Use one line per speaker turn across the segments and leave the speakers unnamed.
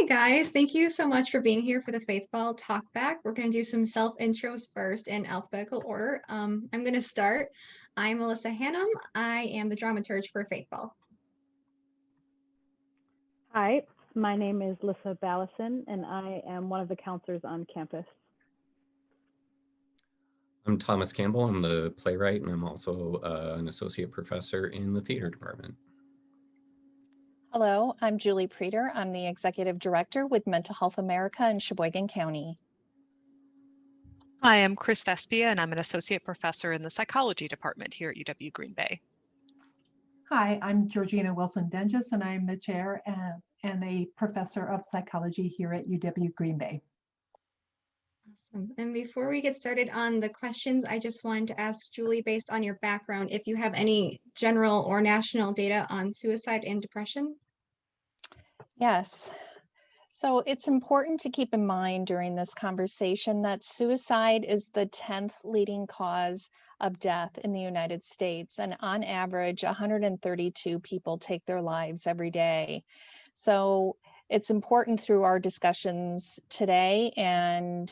guys, thank you so much for being here for the Faithfall Talkback. We're going to do some self-intros first in alphabetical order. I'm going to start. I'm Melissa Hannum. I am the dramaturge for Faithfall.
Hi, my name is Lissa Ballison, and I am one of the counselors on campus.
I'm Thomas Campbell. I'm the playwright, and I'm also an associate professor in the theater department.
Hello, I'm Julie Preeter. I'm the executive director with Mental Health America in Sheboygan County.
Hi, I'm Chris Vespia, and I'm an associate professor in the psychology department here at UW Green Bay.
Hi, I'm Georgina Wilson-Denges, and I'm the chair and a professor of psychology here at UW Green Bay.
Awesome. And before we get started on the questions, I just wanted to ask Julie, based on your background, if you have any general or national data on suicide and depression?
Yes. So it's important to keep in mind during this conversation that suicide is the 10th leading cause of death in the United States. And on average, 132 people take their lives every day. So it's important through our discussions today and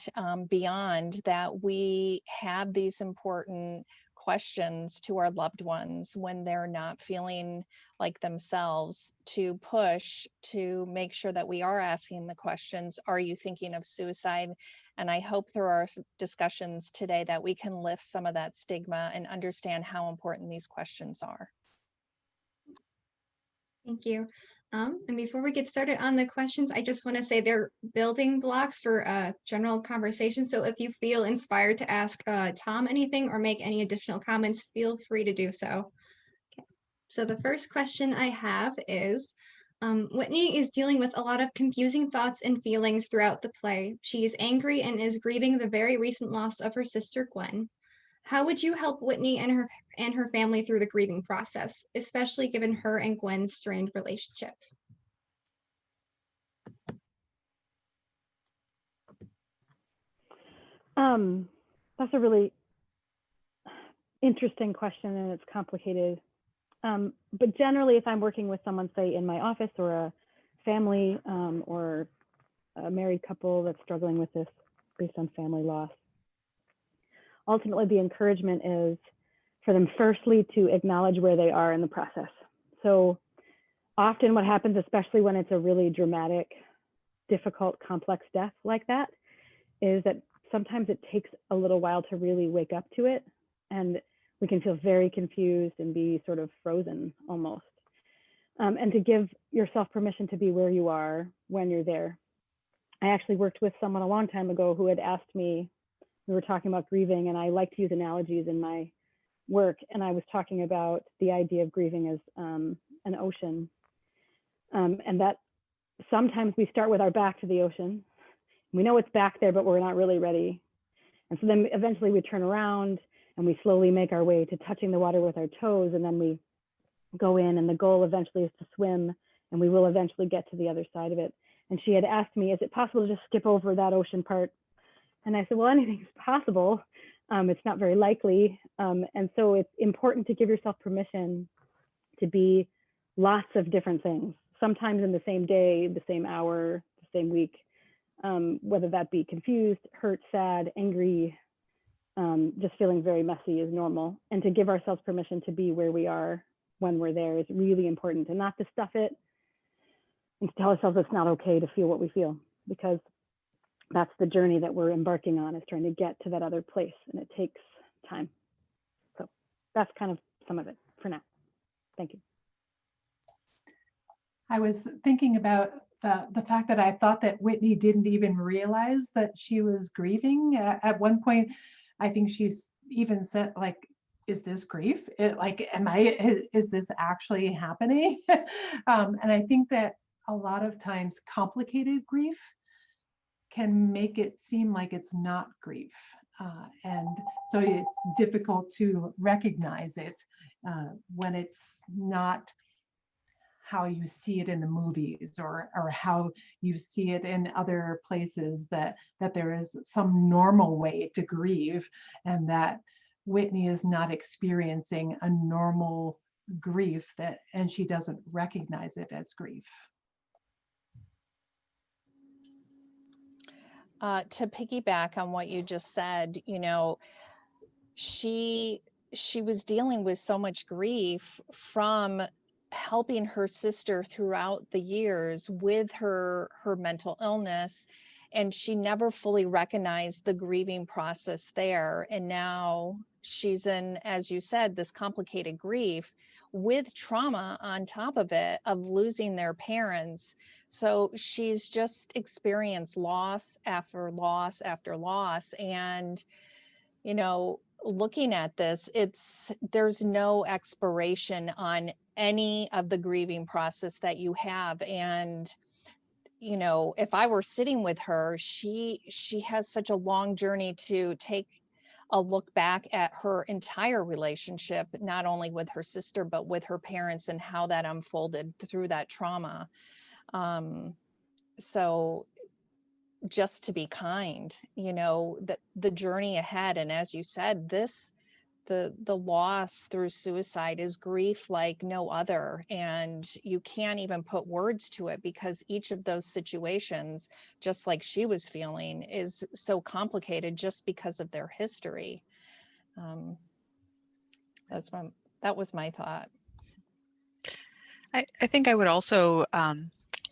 beyond that we have these important questions to our loved ones when they're not feeling like themselves, to push to make sure that we are asking the questions, are you thinking of suicide? And I hope through our discussions today that we can lift some of that stigma and understand how important these questions are.
Thank you. And before we get started on the questions, I just want to say they're building blocks for general conversation. So if you feel inspired to ask Tom anything or make any additional comments, feel free to do so. Okay. So the first question I have is, Whitney is dealing with a lot of confusing thoughts and feelings throughout the play. She is angry and is grieving the very recent loss of her sister, Gwen. How would you help Whitney and her family through the grieving process, especially given her and Gwen's strained relationship?
That's a really interesting question, and it's complicated. But generally, if I'm working with someone, say in my office or a family or a married couple that's struggling with this based on family loss, ultimately the encouragement is for them firstly to acknowledge where they are in the process. So often what happens, especially when it's a really dramatic, difficult, complex death like that, is that sometimes it takes a little while to really wake up to it, and we can feel very confused and be sort of frozen almost. And to give yourself permission to be where you are when you're there. I actually worked with someone a long time ago who had asked me, we were talking about grieving, and I like to use analogies in my work, and I was talking about the idea of grieving as an ocean, and that sometimes we start with our back to the ocean. We know it's back there, but we're not really ready. And so then eventually we turn around and we slowly make our way to touching the water with our toes, and then we go in, and the goal eventually is to swim, and we will eventually get to the other side of it. And she had asked me, is it possible to just skip over that ocean part? And I said, well, anything's possible. It's not very likely. And so it's important to give yourself permission to be lots of different things, sometimes in the same day, the same hour, the same week, whether that be confused, hurt, sad, angry, just feeling very messy is normal. And to give ourselves permission to be where we are when we're there is really important, and not to stuff it and to tell ourselves it's not okay to feel what we feel, because that's the journey that we're embarking on, is trying to get to that other place, and it takes time. So that's kind of some of it for now. Thank you.
I was thinking about the fact that I thought that Whitney didn't even realize that she was grieving. At one point, I think she's even said, like, is this grief? Is this actually happening? And I think that a lot of times complicated grief can make it seem like it's not grief. And so it's difficult to recognize it when it's not how you see it in the movies, or how you see it in other places, that there is some normal way to grieve, and that Whitney is not experiencing a normal grief, and she doesn't recognize it as grief.
to piggyback on what you just said, you know, she was dealing with so much grief from helping her sister throughout the years with her mental illness, and she never fully recognized the grieving process there. And now she's in, as you said, this complicated grief with trauma on top of it, of losing their parents. So she's just experienced loss after loss after loss. And you know, looking at this, there's no expiration on any of the grieving process that you have. And you know, if I were sitting with her, she has such a long journey to take a look back at her entire relationship, not only with her sister but with her parents, and how that unfolded through that trauma. So just to be kind, you know, that the journey ahead. And as you said, the loss through suicide is grief like no other, and you can't even put words to it, because each of those situations, just like she was feeling, is so complicated just because of their history. That was my thought.
I think I would also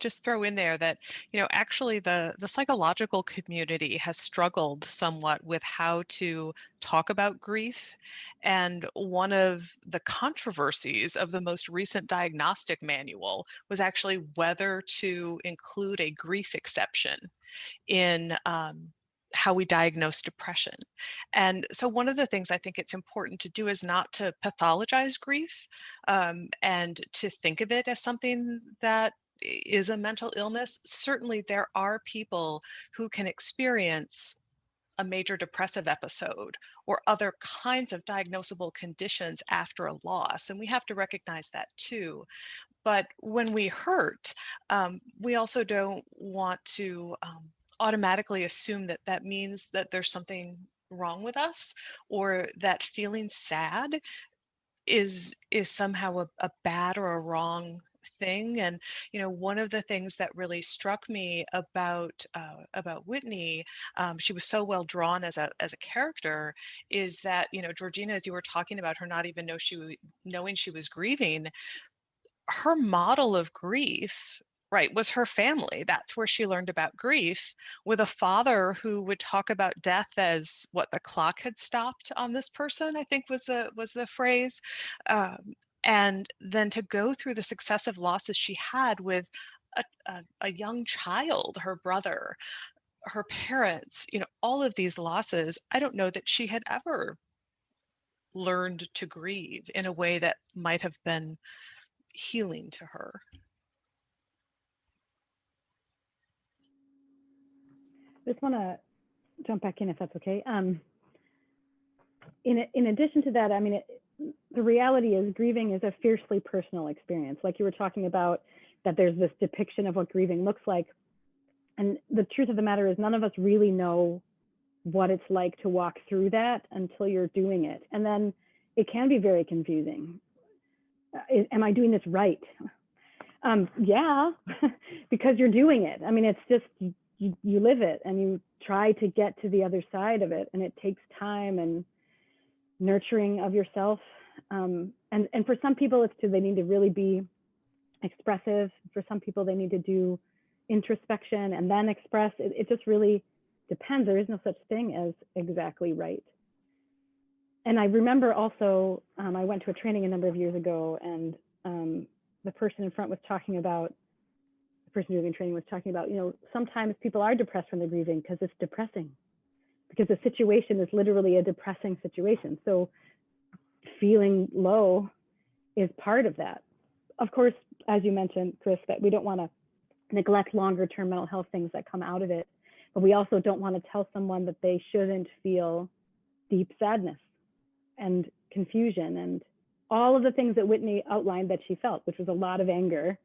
just throw in there that, you know, actually the psychological community has struggled somewhat with how to talk about grief. And one of the controversies of the most recent diagnostic manual was actually whether to include a grief exception in how we diagnose depression. And so one of the things I think it's important to do is not to pathologize grief, and to think of it as something that is a mental illness. Certainly there are people who can experience a major depressive episode or other kinds of diagnosable conditions after a loss, and we have to recognize that too. But when we hurt, we also don't want to automatically assume that that means that there's something wrong with us, or that feeling sad is somehow a bad or a wrong thing. And you know, one of the things that really struck me about Whitney, she was so well drawn as a character, is that, you know, Georgina, as you were talking about her not even knowing she was grieving, her model of grief, right, was her family. That's where she learned about grief, with a father who would talk about death as what the clock had stopped on this person, I think was the phrase. And then to go through the successive losses she had with a young child, her brother, her parents, you know, all of these losses, I don't know that she had ever learned to grieve in a way that might have been healing to her.
Just want to jump back in if that's okay. In addition to that, I mean, the reality is grieving is a fiercely personal experience. Like you were talking about, that there's this depiction of what grieving looks like. And the truth of the matter is none of us really know what it's like to walk through that until you're doing it. And then it can be very confusing. Am I doing this right? Yeah, because you're doing it. I mean, it's just, you live it and you try to get to the other side of it, and it takes time and nurturing of yourself. And for some people, it's they need to really be expressive. For some people, they need to do introspection and then express. It just really depends. There is no such thing as exactly right. And I remember also, I went to a training a number of years ago, and the person in front was talking about, the person doing the training was talking about, you know, sometimes people are depressed when they're grieving because it's depressing, because the situation is literally a depressing situation. So feeling low is part of that. Of course, as you mentioned, Chris, that we don't want to neglect longer term mental health things that come out of it, but we also don't want to tell someone that they shouldn't feel deep sadness and confusion and all of the things that Whitney outlined that she felt, which was a lot of anger,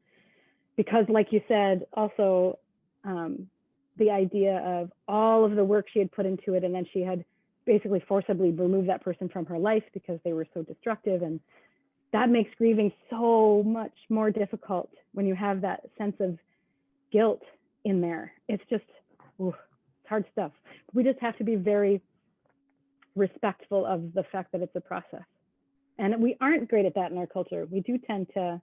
because like you said, also the idea of all of the work she had put into it, and then she had basically forcibly removed that person from her life because they were so destructive. And that makes grieving so much more difficult when you have that sense of guilt in there. It's just, it's hard stuff. We just have to be very respectful of the fact that it's a process. And we aren't great at that in our culture. We do tend to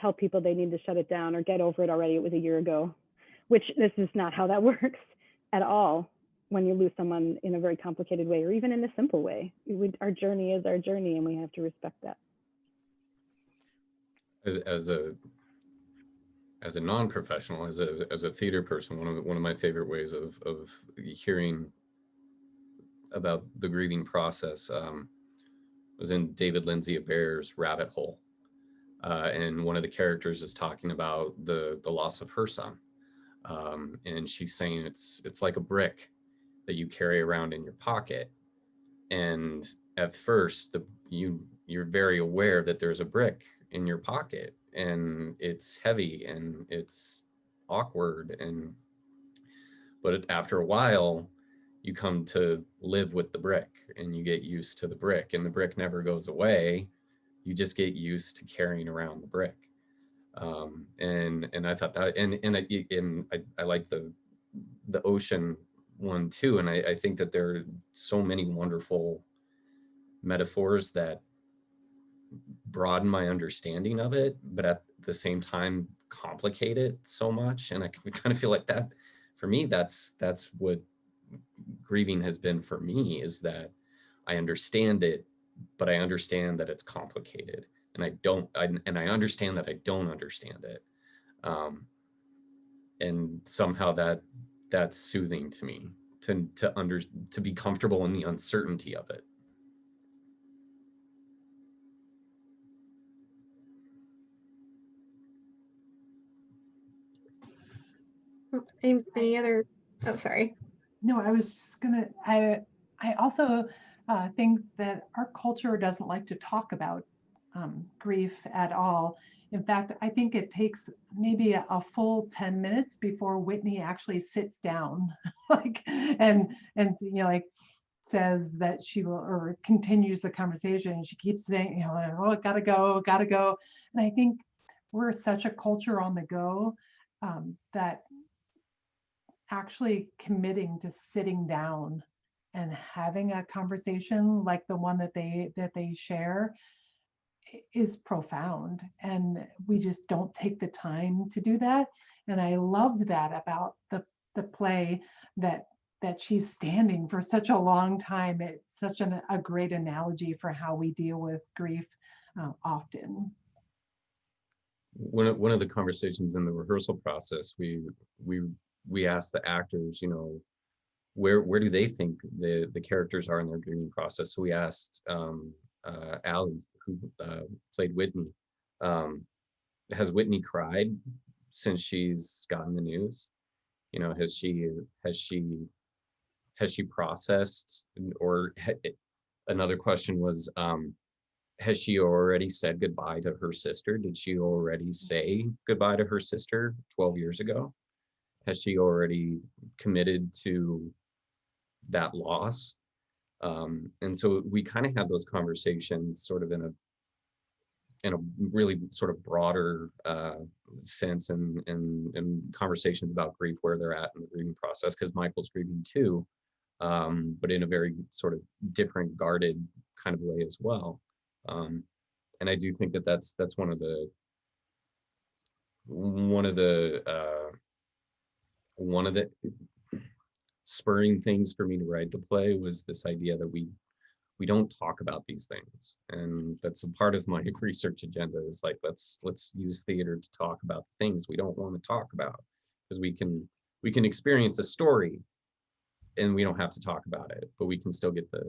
tell people they need to shut it down or get over it already. It was a year ago, which this is not how that works at all when you lose someone in a very complicated way or even in a simple way. Our journey is our journey, and we have to respect that.
As a non-professional, as a theater person, one of my favorite ways of hearing about the grieving process was in David Lindsay Abair's Rabbit Hole. And one of the characters is talking about the loss of her son. And she's saying it's like a brick that you carry around in your pocket. And at first, you're very aware that there's a brick in your pocket, and it's heavy and it's awkward. But after a while, you come to live with the brick, and you get used to the brick, and the brick never goes away. You just get used to carrying around the brick. And I thought that, and I like the ocean one too. And I think that there are so many wonderful metaphors that broaden my understanding of it, but at the same time complicate it so much. And I kind of feel like that, for me, that's what grieving has been for me, is that I understand it, but I understand that it's complicated, and I understand that I don't understand it. And somehow that's soothing to me, to be comfortable in the uncertainty of it.
Any other? Oh, sorry.
No, I was just gonna, I also think that our culture doesn't like to talk about grief at all. In fact, I think it takes maybe a full 10 minutes before Whitney actually sits down, like, and you know, like, says that she will, or continues the conversation. And she keeps saying, you know, like, oh, gotta go. And I think we're such a culture on the go that actually committing to sitting down and having a conversation like the one that they share is profound, and we just don't take the time to do that. And I loved that about the play, that she's standing for such a long time. It's such a great analogy for how we deal with grief often.
One of the conversations in the rehearsal process, we asked the actors, you know, where do they think the characters are in their grieving process. So we asked Allie, who played Whitney, has Whitney cried since she's gotten the news? You know, has she processed? Or another question was, has she already said goodbye to her sister? Did she already say goodbye to her sister 12 years ago? Has she already committed to that loss? And so we kind of had those conversations sort of in a really sort of broader sense, and conversations about grief, where they're at in the grieving process, because Michael's grieving too, but in a very sort of different, guarded kind of way as well. And I do think that that's one of the spurring things for me to write the play was this idea that we don't talk about these things. And that's a part of my research agenda, is like, let's use theater to talk about the things we don't want to talk about, because we can experience a story and we don't have to talk about it, but we can still get the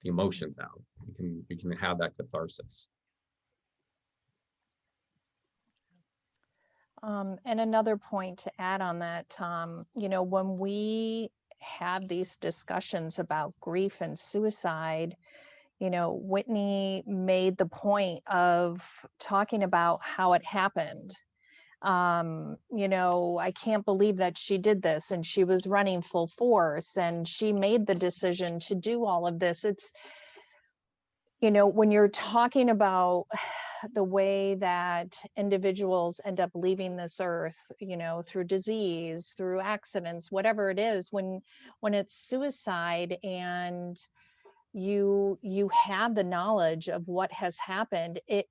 emotions out. We can have that catharsis.
And another point to add on that, Tom, you know, when we have these discussions about grief and suicide, you know, Whitney made the point of talking about how it happened. You know, I can't believe that she did this, and she was running full force, and she made the decision to do all of this. you know, when you're talking about the way that individuals end up leaving this earth, you know, through disease, through accidents, whatever it is, when it's suicide and you have the knowledge of what has happened, it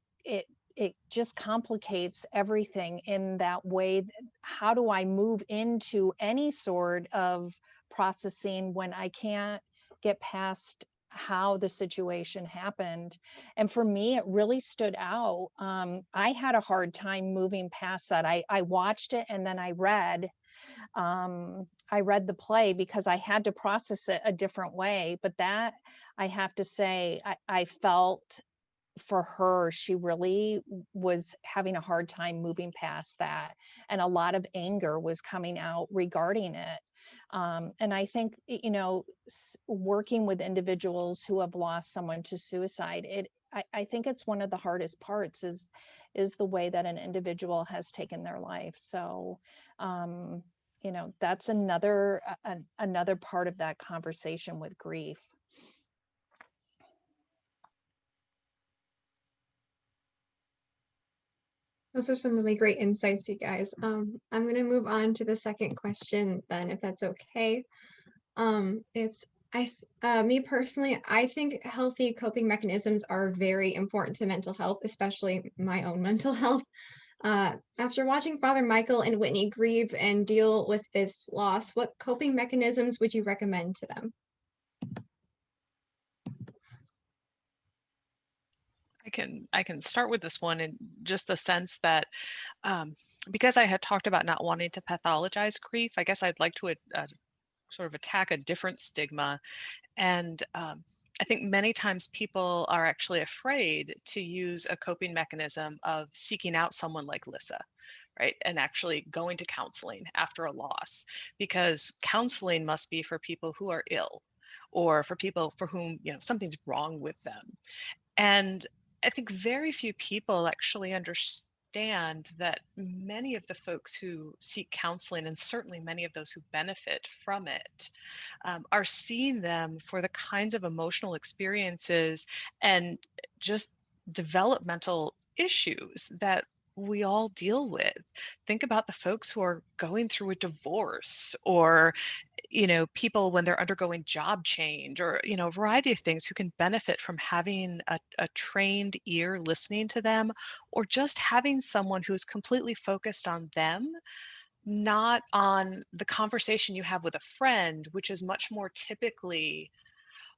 just complicates everything in that way. How do I move into any sort of processing when I can't get past how the situation happened? And for me, it really stood out. I had a hard time moving past that. I watched it and then I read the play because I had to process it a different way. But that, I have to say, I felt for her, she really was having a hard time moving past that. And a lot of anger was coming out regarding it. And I think, you know, working with individuals who have lost someone to suicide, I think it's one of the hardest parts is the way that an individual has taken their life. So, you know, that's another part of that conversation with grief.
Those are some really great insights, you guys. I'm going to move on to the second question then, if that's okay. It's me personally, I think healthy coping mechanisms are very important to mental health, especially my own mental health. After watching Father Michael and Whitney grieve and deal with this loss, what coping mechanisms would you recommend to them?
I can start with this one in just the sense that because I had talked about not wanting to pathologize grief, I guess I'd like to sort of attack a different stigma. And I think many times people are actually afraid to use a coping mechanism of seeking out someone like Lissa, right? And actually going to counseling after a loss, because counseling must be for people who are ill or for people for whom, you know, something's wrong with them. And I think very few people actually understand that many of the folks who seek counseling, and certainly many of those who benefit from it, are seeing them for the kinds of emotional experiences and just developmental issues that we all deal with. Think about the folks who are going through a divorce, or you know, people when they're undergoing job change, or you know, a variety of things, who can benefit from having a trained ear listening to them, or just having someone who's completely focused on them, not on the conversation you have with a friend, which is much more typically,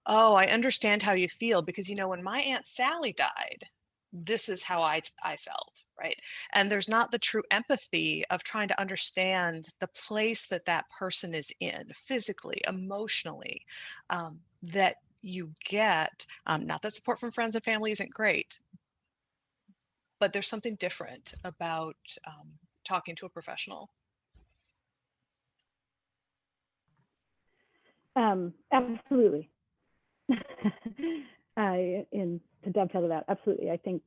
oh, I understand how you feel because, you know, when my Aunt Sally died, this is how I felt, right? And there's not the true empathy of trying to understand the place that that person is in physically, emotionally, that you get. Not that support from friends and family isn't great, but there's something different about talking to a professional.
Absolutely. To dovetail to that, absolutely. I think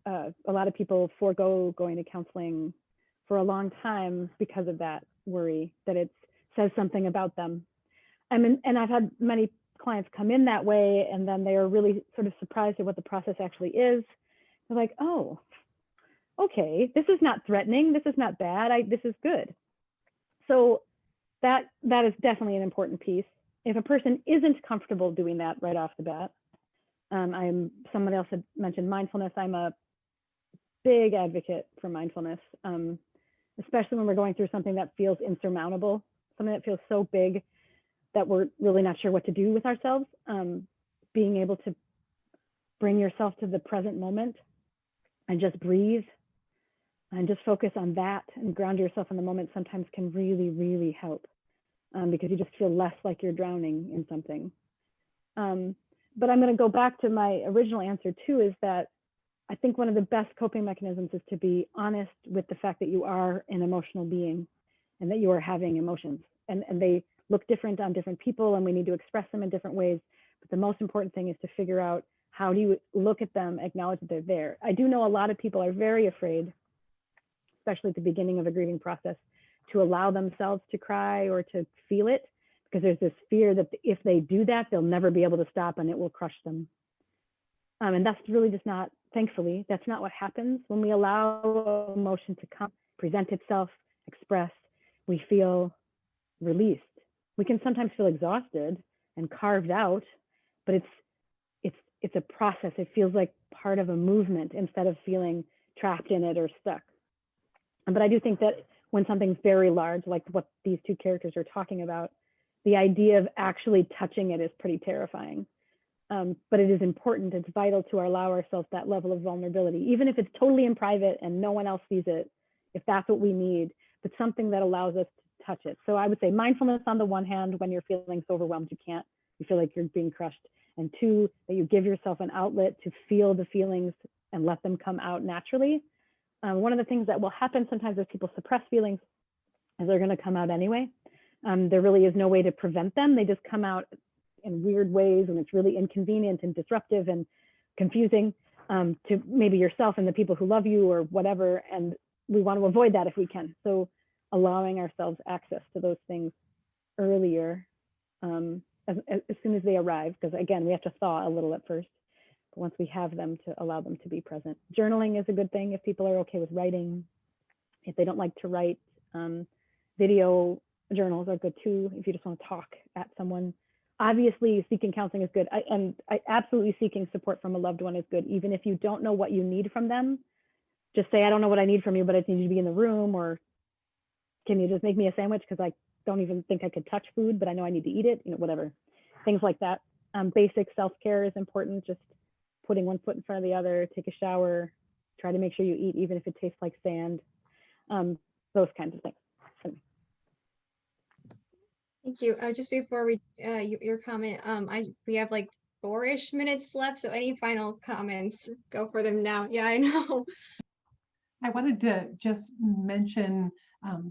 a lot of people forego going to counseling for a long time because of that worry that it says something about them. And I've had many clients come in that way, and then they are really sort of surprised at what the process actually is. They're like, oh, okay, this is not threatening. This is not bad. This is good. So that is definitely an important piece. If a person isn't comfortable doing that right off the bat, someone else had mentioned mindfulness. I'm a big advocate for mindfulness, especially when we're going through something that feels insurmountable, something that feels so big that we're really not sure what to do with ourselves. Being able to bring yourself to the present moment and just breathe and just focus on that and ground yourself in the moment sometimes can really, really help, because you just feel less like you're drowning in something. But I'm going to go back to my original answer too, is that I think one of the best coping mechanisms is to be honest with the fact that you are an emotional being and that you are having emotions, and they look different on different people, and we need to express them in different ways. But the most important thing is to figure out, how do you look at them, acknowledge that they're there. I do know a lot of people are very afraid, especially at the beginning of a grieving process, to allow themselves to cry or to feel it, because there's this fear that if they do that, they'll never be able to stop and it will crush them. And that's really just not, thankfully, that's not what happens when we allow emotion to come, present itself, express. We feel released. We can sometimes feel exhausted and carved out, but it's a process. It feels like part of a movement instead of feeling trapped in it or stuck. But I do think that when something's very large, like what these two characters are talking about, the idea of actually touching it is pretty terrifying. But it is important. It's vital to allow ourselves that level of vulnerability, even if it's totally in private and no one else sees it, if that's what we need, but something that allows us to touch it. So I would say mindfulness on the one hand, when you're feeling so overwhelmed, you feel like you're being crushed. And two, that you give yourself an outlet to feel the feelings and let them come out naturally. One of the things that will happen sometimes if people suppress feelings is they're going to come out anyway. There really is no way to prevent them. They just come out in weird ways, and it's really inconvenient and disruptive and confusing to maybe yourself and the people who love you or whatever. And we want to avoid that if we can. So allowing ourselves access to those things earlier, as soon as they arrive, because again, we have to thaw a little at first. But once we have them, to allow them to be present. Journaling is a good thing if people are okay with writing. If they don't like to write, video journals are good too, if you just want to talk at someone. Obviously, seeking counseling is good. Absolutely seeking support from a loved one is good, even if you don't know what you need from them. Just say, I don't know what I need from you, but I need you to be in the room, or can you just make me a sandwich because I don't even think I could touch food, but I know I need to eat it, whatever. Things like that. Basic self-care is important, just putting one foot in front of the other, take a shower, try to make sure you eat, even if it tastes like sand, those kinds of things.
Thank you. Just before we your comment, we have like 4-ish minutes left. So any final comments? Go for them now. Yeah, I know.
I wanted to just mention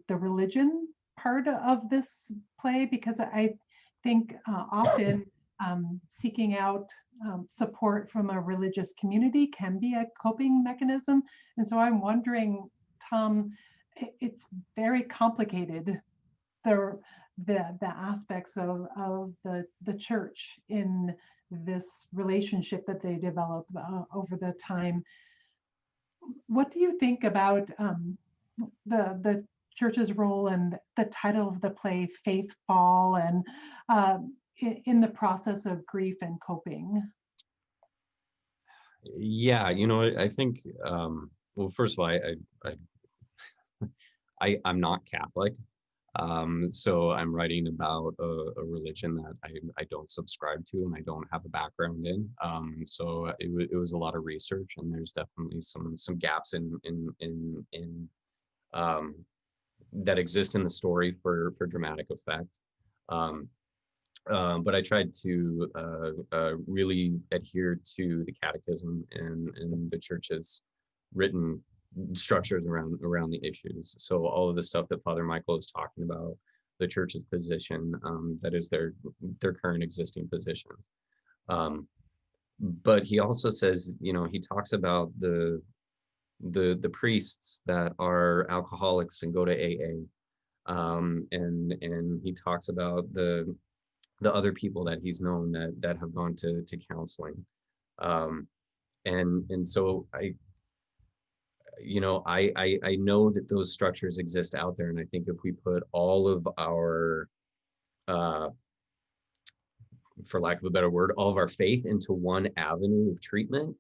the religion part of this play, because I think often seeking out support from a religious community can be a coping mechanism. And so I'm wondering, Tom, it's very complicated, the aspects of the church in this relationship that they develop over the time. What do you think about the church's role and the title of the play, Faithfall, and in the process of grief and coping?
Yeah, I think, well, first of all, I'm not Catholic. So I'm writing about a religion that I don't subscribe to and I don't have a background in. So it was a lot of research, and there's definitely some gaps in that exist in the story for dramatic effect. But I tried to really adhere to the catechism and the church's written structures around the issues. So all of the stuff that Father Michael is talking about, the church's position, that is their current existing positions. But he also says, he talks about the priests that are alcoholics and go to AA, and he talks about the other people that he's known that have gone to counseling, and so I know that those structures exist out there, and I think if we put all of our, for lack of a better word, all of our faith into one avenue of treatment,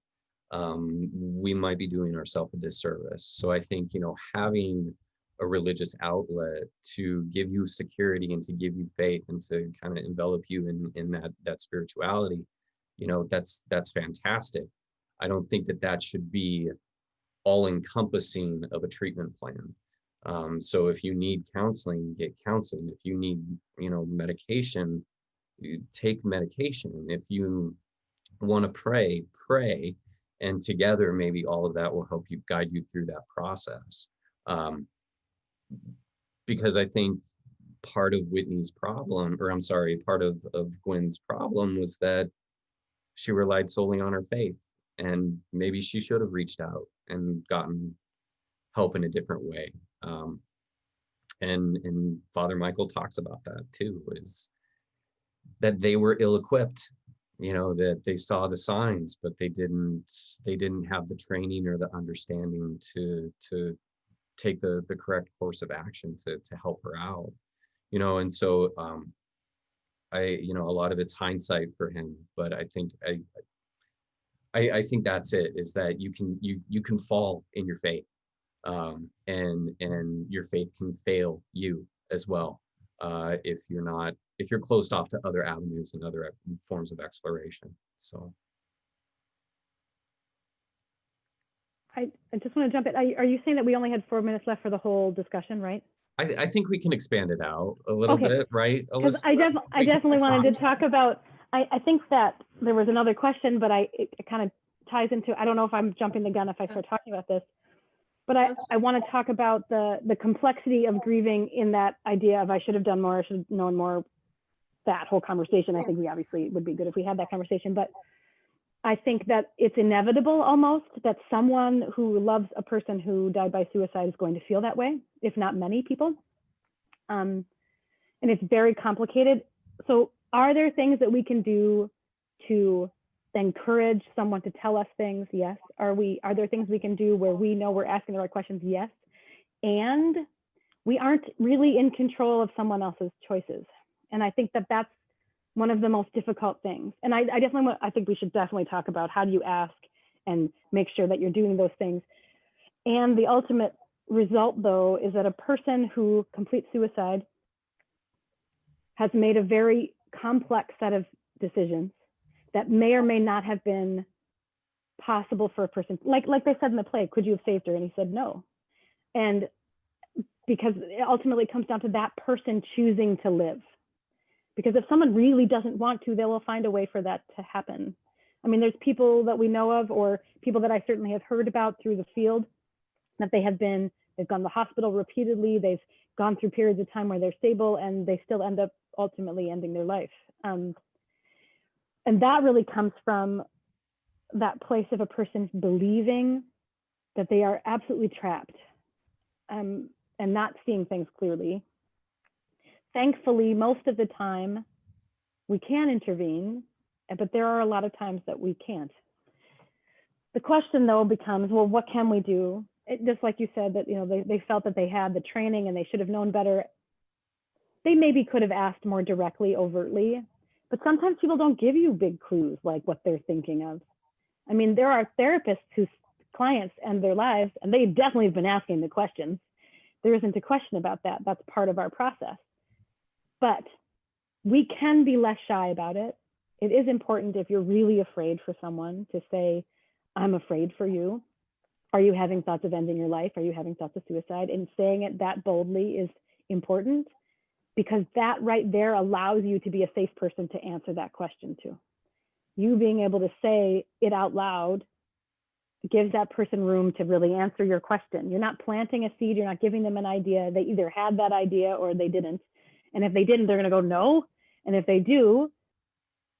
we might be doing ourselves a disservice. So I think, having a religious outlet to give you security and to give you faith and to kind of envelop you in that spirituality, that's fantastic. I don't think that should be all-encompassing of a treatment plan. So if you need counseling, get counseling. If you need, medication, you take medication. If you want to pray, and together maybe all of that will help you, guide you through that process. Because I think part of Whitney's problem, part of Gwen's problem was that she relied solely on her faith, and maybe she should have reached out and gotten help in a different way. And Father Michael talks about that too, is that they were ill-equipped you know, that they saw the signs, but they didn't have the training or the understanding to take the correct course of action to help her out, you know. And so you know, a lot of it's hindsight for him, but I think I think that's it, is that you can fall in your faith, and your faith can fail you as well, if you're closed off to other avenues and other forms of exploration. So
I just want to jump in. Are you saying that we only had 4 minutes left for the whole discussion, right?
I think we can expand it out a little
Okay.
bit, right?
Because I definitely wanted to talk about, I think that there was another question, but it kind of ties into, I don't know if I'm jumping the gun if I start talking about this, but I want to talk about the complexity of grieving in that idea of I should have done more, I should have known more, that whole conversation. I think we obviously would be good if we had that conversation, but I think that it's inevitable almost that someone who loves a person who died by suicide is going to feel that way, if not many people. And it's very complicated. So are there things that we can do to encourage someone to tell us things? Yes. Are there things we can do where we know we're asking the right questions? Yes. And we aren't really in control of someone else's choices. And I think that that's one of the most difficult things. And I think we should definitely talk about how do you ask and make sure that you're doing those things. And the ultimate result, though, is that a person who completes suicide has made a very complex set of decisions that may or may not have been possible for a person. Like they said in the play, could you have saved her? And he said no. And because it ultimately comes down to that person choosing to live. Because if someone really doesn't want to, they will find a way for that to happen. I mean, there's people that we know of, or people that I certainly have heard about through the field, that they've gone to the hospital repeatedly, they've gone through periods of time where they're stable, and they still end up ultimately ending their life. And that really comes from that place of a person believing that they are absolutely trapped, and not seeing things clearly. Thankfully, most of the time we can intervene, but there are a lot of times that we can't. The question, though, becomes, well, what can we do? Just like you said, that, you know, they felt that they had the training and they should have known better. They maybe could have asked more directly, overtly, but sometimes people don't give you big clues like what they're thinking of. I mean, there are therapists whose clients end their lives, and they definitely have been asking the questions. There isn't a question about that. That's part of our process. But we can be less shy about it. It is important, if you're really afraid for someone, to say, I'm afraid for you. Are you having thoughts of ending your life? Are you having thoughts of suicide? And saying it that boldly is important, because that right there allows you to be a safe person to answer that question to. You being able to say it out loud gives that person room to really answer your question. You're not planting a seed. You're not giving them an idea. They either had that idea or they didn't. And if they didn't, they're going to go, no. And if they do,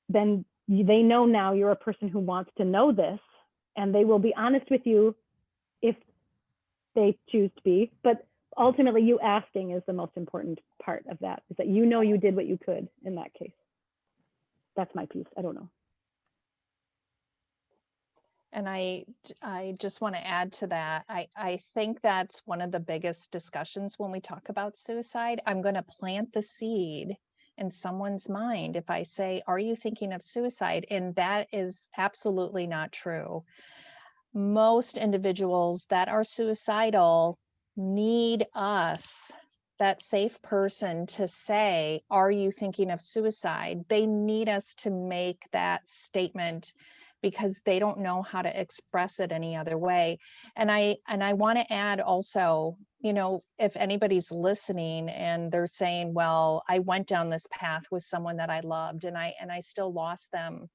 then they know now you're a person who wants to know this, and they will be honest with you if they choose to be. But ultimately, you asking is the most important part of that, is that you know you did what you could in that case. That's my piece. I don't know.
And I just want to add to that. I think that's one of the biggest discussions when we talk about suicide. I'm going to plant the seed in someone's mind if I say, are you thinking of suicide? And that is absolutely not true. Most individuals that are suicidal need us, that safe person, to say, are you thinking of suicide? They need us to make that statement, because they don't know how to express it any other way. And I want to add also, you know, if anybody's listening and they're saying, well, I went down this path with someone that I loved and I still lost them.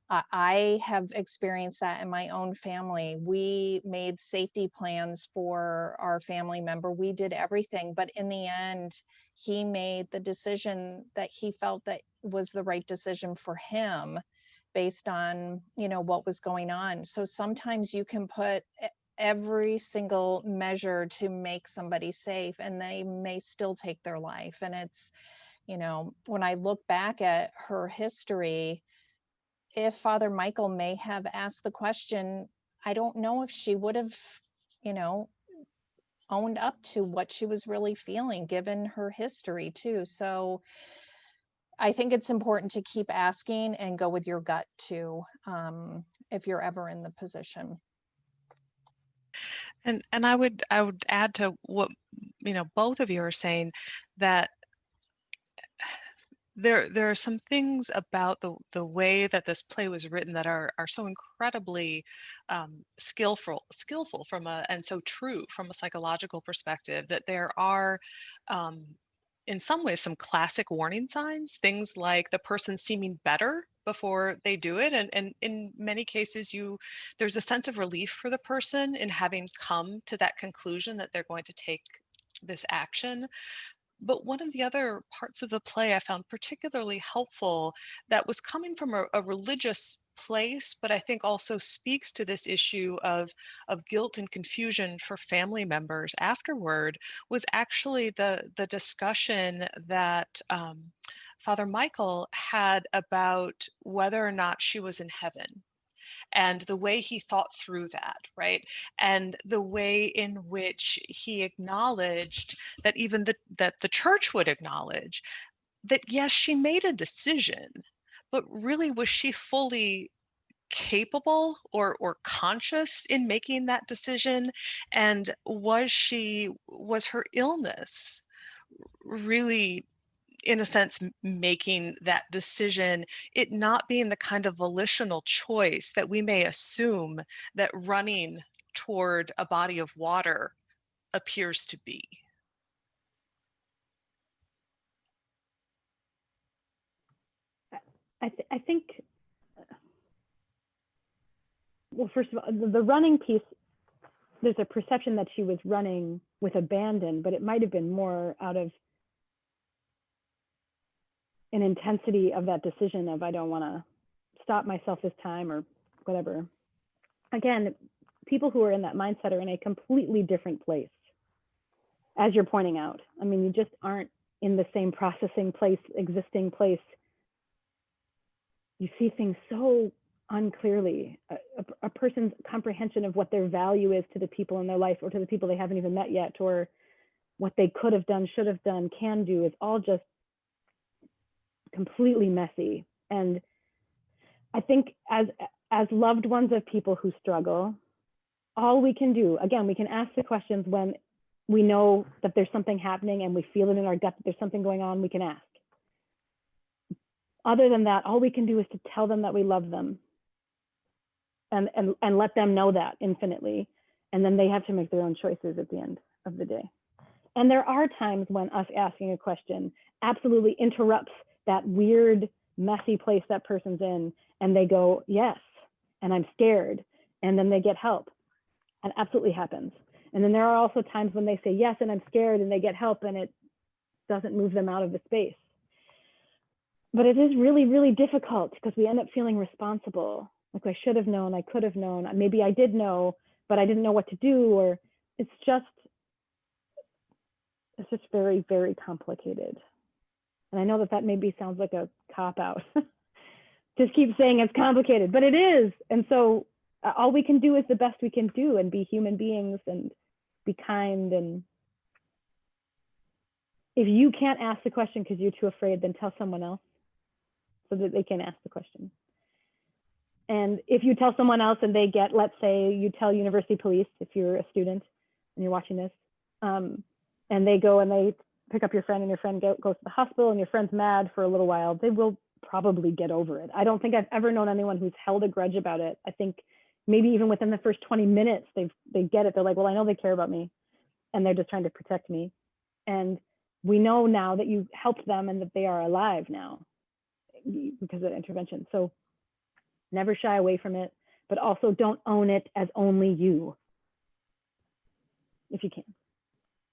I have experienced that in my own family. We made safety plans for our family member. We did everything, but in the end, he made the decision that he felt that was the right decision for him, based on, you know, what was going on. So sometimes you can put every single measure to make somebody safe, and they may still take their life. And it's, you know, when I look back at her history, if Father Michael may have asked the question, I don't know if she would have, you know, owned up to what she was really feeling given her history too. So I think it's important to keep asking and go with your gut too, if you're ever in the position.
And I would add to what, you know, both of you are saying, that there are some things about the way that this play was written that are so incredibly skillful from a, and so true from a psychological perspective, that there are in some ways some classic warning signs, things like the person seeming better before they do it, and in many cases there's a sense of relief for the person in having come to that conclusion that they're going to take this action. But one of the other parts of the play I found particularly helpful, that was coming from a religious place, but I think also speaks to this issue of guilt and confusion for family members afterward, was actually the discussion that Father Michael had about whether or not she was in heaven, and the way he thought through that, right? And the way in which he acknowledged that even that the church would acknowledge that, yes, she made a decision, but really, was she fully capable or conscious in making that decision? And was her illness really, in a sense, making that decision, it not being the kind of volitional choice that we may assume that running toward a body of water appears to be?
I think, well, first of all, the running piece, there's a perception that she was running with abandon, but it might have been more out of an intensity of that decision of, I don't want to stop myself this time or whatever. Again, people who are in that mindset are in a completely different place, as you're pointing out. I mean, you just aren't in the same processing place, existing place. You see things so unclearly. A person's comprehension of what their value is to the people in their life, or to the people they haven't even met yet, or what they could have done, should have done, can do, is all just completely messy. And I think as loved ones of people who struggle, all we can do, again, we can ask the questions when we know that there's something happening and we feel it in our gut that there's something going on, we can ask. Other than that, all we can do is to tell them that we love them and let them know that infinitely. And then they have to make their own choices at the end of the day. And there are times when us asking a question absolutely interrupts that weird, messy place that person's in, and they go, yes, and I'm scared, and then they get help. And absolutely happens. And then there are also times when they say yes, and I'm scared, and they get help, and it doesn't move them out of the space. But it is really, really difficult, because we end up feeling responsible. Like, I should have known, I could have known, maybe I did know, but I didn't know what to do, or it's just very, very complicated. And I know that maybe sounds like a cop-out. Just keep saying it's complicated, but it is. And so all we can do is the best we can do, and be human beings and be kind. And if you can't ask the question because you're too afraid, then tell someone else so that they can ask the question. And if you tell someone else and they get, let's say you tell university police, if you're a student and you're watching this, and they go and they pick up your friend, and your friend goes to the hospital, and your friend's mad for a little while, they will probably get over it. I don't think I've ever known anyone who's held a grudge about it. I think maybe even within the first 20 minutes, they get it. They're like, well, I know they care about me, and they're just trying to protect me. And we know now that you helped them and that they are alive now because of that intervention. So never shy away from it, but also don't own it as only you, if you can.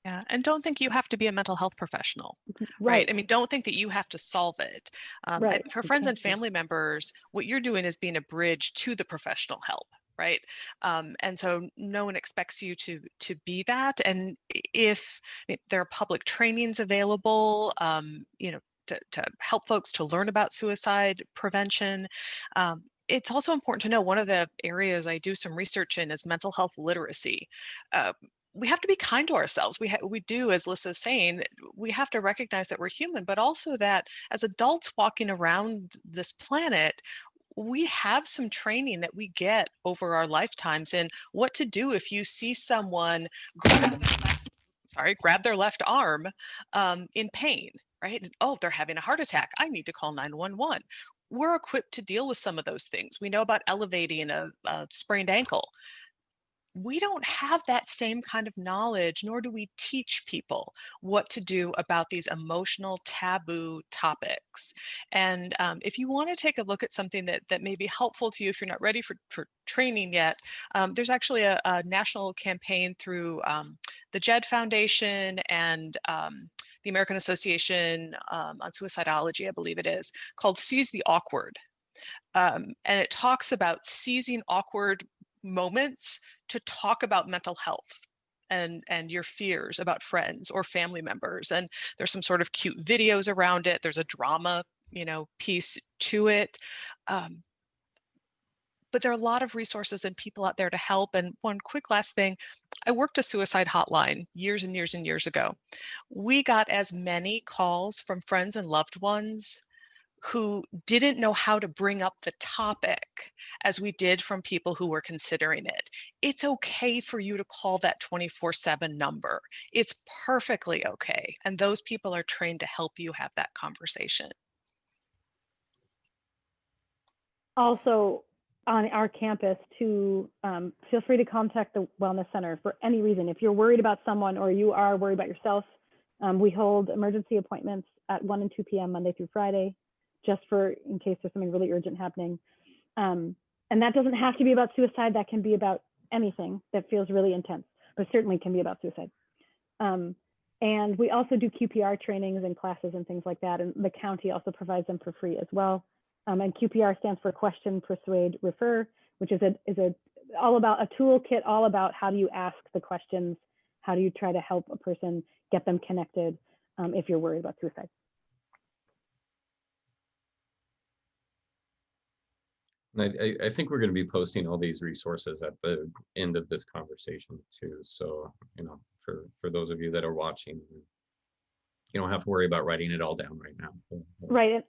Yeah, and don't think you have to be a mental health professional,
Right?
I mean, don't think that you have to solve it.
Right.
For friends and family members, what you're doing is being a bridge to the professional help, right? And so no one expects you to be that. And if there are public trainings available, to help folks to learn about suicide prevention. It's also important to know one of the areas I do some research in is mental health literacy. We have to be kind to ourselves. We do, as Lissa's saying, we have to recognize that we're human, but also that as adults walking around this planet, we have some training that we get over our lifetimes in what to do if you see someone grab their left arm in pain, right? Oh, they're having a heart attack. I need to call 911. We're equipped to deal with some of those things. We know about elevating a sprained ankle. We don't have that same kind of knowledge, nor do we teach people what to do about these emotional taboo topics. And if you want to take a look at something that may be helpful to you if you're not ready for training yet, there's actually a national campaign through the JED Foundation and the American Association on Suicidology, I believe it is, called Seize the Awkward. And it talks about seizing awkward moments to talk about mental health and your fears about friends or family members. And there's some sort of cute videos around it. There's a drama, piece to it. But there are a lot of resources and people out there to help. And one quick last thing, I worked a suicide hotline years and years and years ago. We got as many calls from friends and loved ones who didn't know how to bring up the topic as we did from people who were considering it. It's okay for you to call that 24/7 number. It's perfectly okay. And those people are trained to help you have that conversation.
Also, on our campus, to feel free to contact the Wellness Center for any reason. If you're worried about someone or you are worried about yourself, we hold emergency appointments at 1 and 2 p.m. Monday through Friday, just for in case there's something really urgent happening. And that doesn't have to be about suicide. That can be about anything that feels really intense, but certainly can be about suicide. And we also do QPR trainings and classes and things like that. And the county also provides them for free as well. And QPR stands for Question, Persuade, Refer, which is all about a toolkit, all about how do you ask the questions, how do you try to help a person get them connected if you're worried about suicide.
And I think we're going to be posting all these resources at the end of this conversation too. So, for those of you that are watching, you don't have to worry about writing it all down right now.
Right.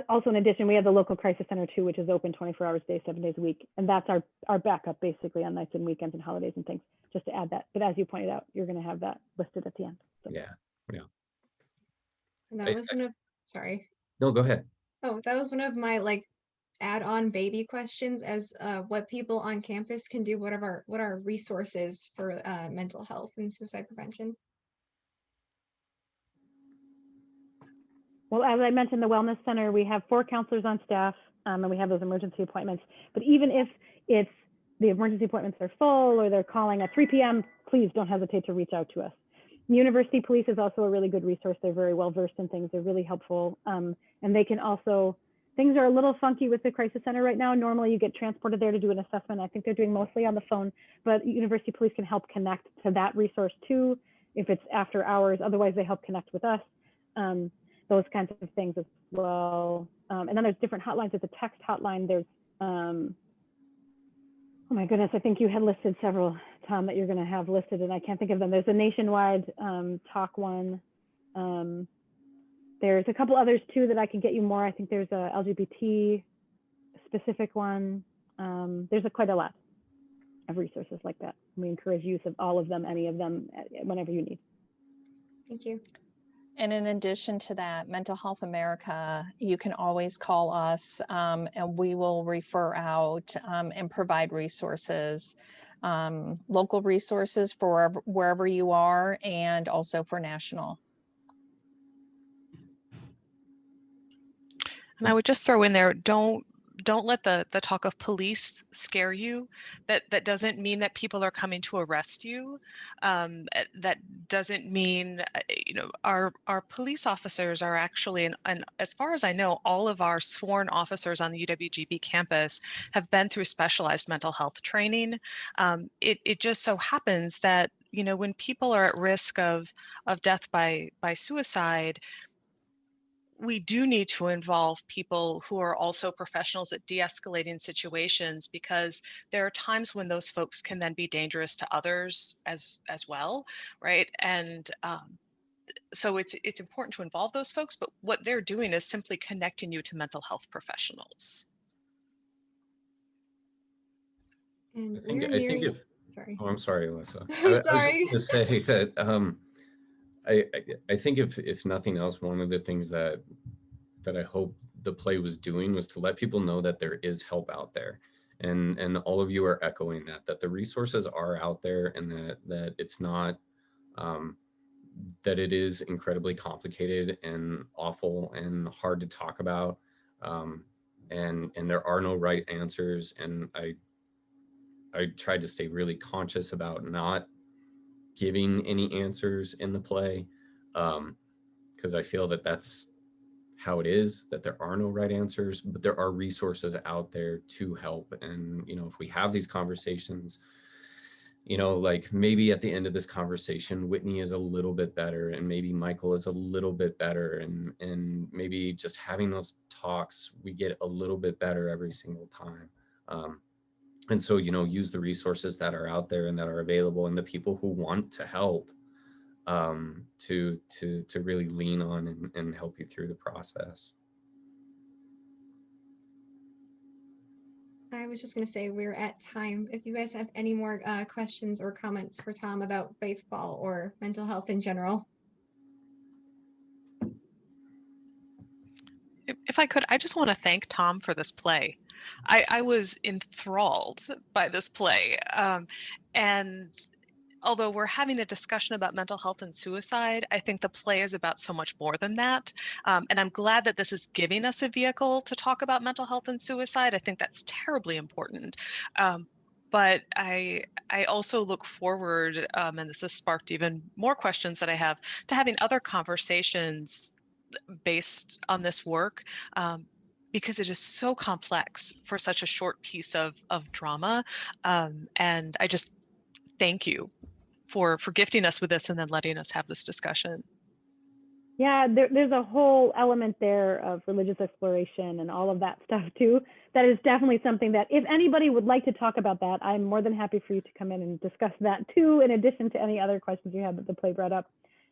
Also, in addition, we have the local crisis center too, which is open 24 hours a day, 7 days a week. And that's our backup basically on nights and weekends and holidays and things, just to add that. But as you pointed out, you're going to have that listed at the end. So.
Yeah.
And that was one of, sorry.
No, go ahead.
Oh, that was one of my add-on baby questions as what people on campus can do. What are resources for mental health and suicide prevention?
Well, as I mentioned, the Wellness Center, we have 4 counselors on staff, and we have those emergency appointments. But even if it's the emergency appointments are full or they're calling at 3 p.m., please don't hesitate to reach out to us. University Police is also a really good resource. They're very well versed in things. They're really helpful. And they can also, things are a little funky with the crisis center right now. Normally you get transported there to do an assessment. I think they're doing mostly on the phone, but University Police can help connect to that resource too, if it's after hours. Otherwise they help connect with us. Those kinds of things as well. And then there's different hotlines. There's a text hotline. There's, oh my goodness, I think you had listed several, Tom, that you're gonna have listed and I can't think of them. There's a nationwide talk one. There's a couple others too that I can get you more. I think there's a LGBT specific one. There's quite a lot of resources like that. We encourage use of all of them, any of them, whenever you need.
Thank you.
And in addition to that, Mental Health America, you can always call us and we will refer out and provide resources, local resources for wherever you are, and also for national.
And I would just throw in there, don't let the talk of police scare you. That doesn't mean that people are coming to arrest you. That doesn't mean, our police officers are actually, and as far as I know, all of our sworn officers on the UWGB campus have been through specialized mental health training. It just so happens that, when people are at risk of death by suicide, we do need to involve people who are also professionals at de-escalating situations, because there are times when those folks can then be dangerous to others as well, right? And so it's important to involve those folks, but what they're doing is simply connecting you to mental health professionals.
And
I
we're
think
nearing,
if,
sorry.
oh, I'm sorry, Alyssa. I was just
Sorry.
going to say that I think if nothing else, one of the things that I hope the play was doing was to let people know that there is help out there. And all of you are echoing that the resources are out there, and that it's not, that it is incredibly complicated and awful and hard to talk about. And there are no right answers. And I tried to stay really conscious about not giving any answers in the play, because I feel that that's how it is, that there are no right answers, but there are resources out there to help. And, if we have these conversations, like maybe at the end of this conversation, Whitney is a little bit better, and maybe Michael is a little bit better. And maybe just having those talks, we get a little bit better every single time. And so, use the resources that are out there and that are available, and the people who want to help, to really lean on and help you through the process.
I was just going to say we're at time. If you guys have any more questions or comments for Tom about Faithfall or mental health in general.
If I could, I just want to thank Tom for this play. I was enthralled by this play. And although we're having a discussion about mental health and suicide, I think the play is about so much more than that. And I'm glad that this is giving us a vehicle to talk about mental health and suicide. I think that's terribly important. But I also look forward, and this has sparked even more questions that I have, to having other conversations based on this work, because it is so complex for such a short piece of drama. And I just thank you for gifting us with this and then letting us have this discussion.
Yeah, there's a whole element there of religious exploration and all of that stuff too. That is definitely something that if anybody would like to talk about that, I'm more than happy for you to come in and discuss that too, in addition to any other questions you have that the play brought up.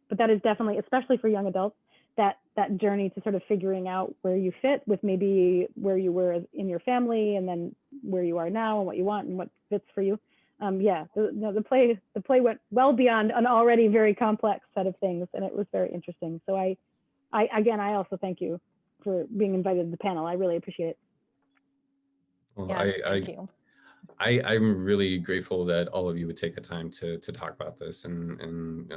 But that is definitely, especially for young adults, that journey to sort of figuring out where you fit with maybe where you were in your family, and then where you are now and what you want and what fits for you. Yeah, the play went well beyond an already very complex set of things, and it was very interesting. So I also thank you for being invited to the panel. I really appreciate it.
Well,
Yes, thank you.
I'm really grateful that all of you would take the time to talk about this, and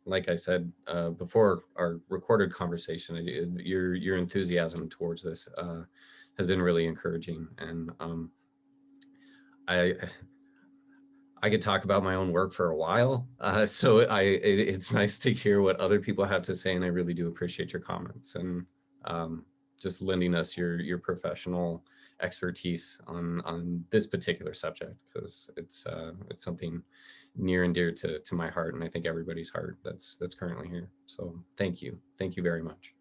like I said before our recorded conversation, your enthusiasm towards this has been really encouraging. And I could talk about my own work for a while, so it's nice to hear what other people have to say, and I really do appreciate your comments and just lending us your professional expertise on this particular subject, because it's something near and dear to my heart, and I think everybody's heart that's currently here. So thank you very much.